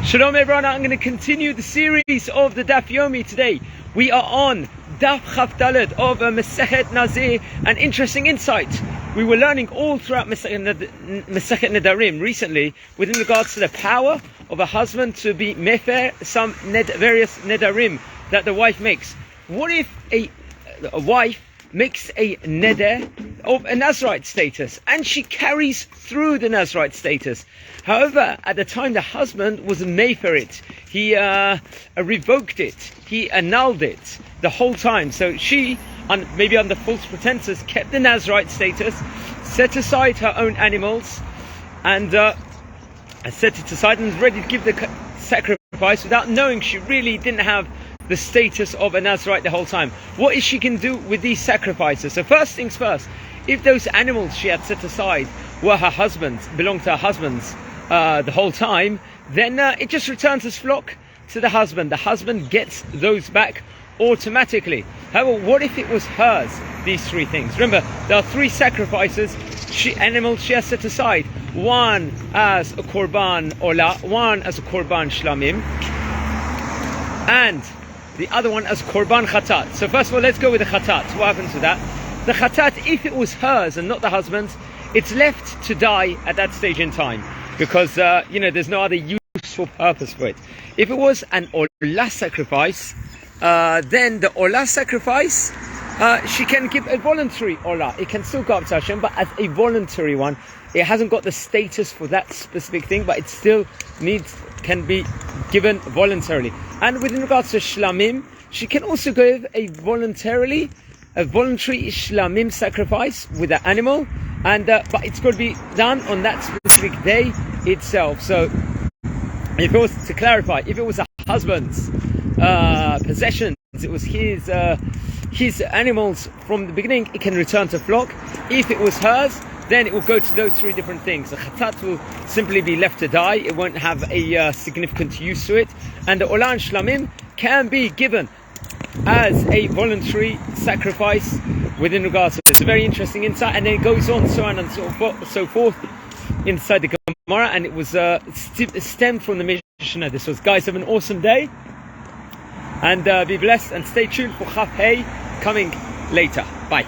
Shalom everyone, I'm going to continue the series of the Daf Yomi today. We are on Daf Chavdalad of Masechet Nazir, an interesting insight. We were learning all throughout Masechet Nedarim recently with regards to the power of a husband to be mefer some various Nedarim that the wife makes. What if a wife makes a neder of a Nazirite status and she carries through the Nazirite status? However, at the time the husband was mefer it, he revoked it, he annulled it the whole time. So she, maybe under false pretenses, kept the Nazirite status, set aside her own animals, and set it aside and was ready to give the sacrifice without knowing she really didn't have the status of a Nazirite the whole time. What is she can do with these sacrifices? So first things first, if those animals she had set aside were her husband's, belonged to her husband's the whole time, then it just returns as flock to the husband. The husband gets those back automatically. However, what if it was hers, these three things? Remember, there are three sacrifices, animals she has set aside. One as a korban ola, one as a korban shlamim, and the other one as korban chatat. So first of all, let's go with the chatat. What happens with that? The chatat, if it was hers and not the husband's, it's left to die at that stage in time, because there's no other useful purpose for it. If it was an olah sacrifice, then the olah sacrifice, she can give a voluntary olah. It can still go up to Hashem, but as a voluntary one. It hasn't got the status for that specific thing, but it still can be given voluntarily. And with regards to shlamim, she can also give a voluntary shlamim sacrifice with the animal, and but it's got to be done on that specific day itself. So, if it was to clarify, if it was a husband's possessions, it was his animals from the beginning, it can return to flock. If it was hers, then it will go to those three different things. The chatat will simply be left to die. It won't have a significant use to it. And the olah and shlamim can be given as a voluntary sacrifice within regards to it. It's a very interesting insight. And then it goes on, so on and so forth inside the Gemara. And it was stemmed from the Mishnah. This was, guys, have an awesome day. And be blessed and stay tuned for Chaf Hey coming later. Bye.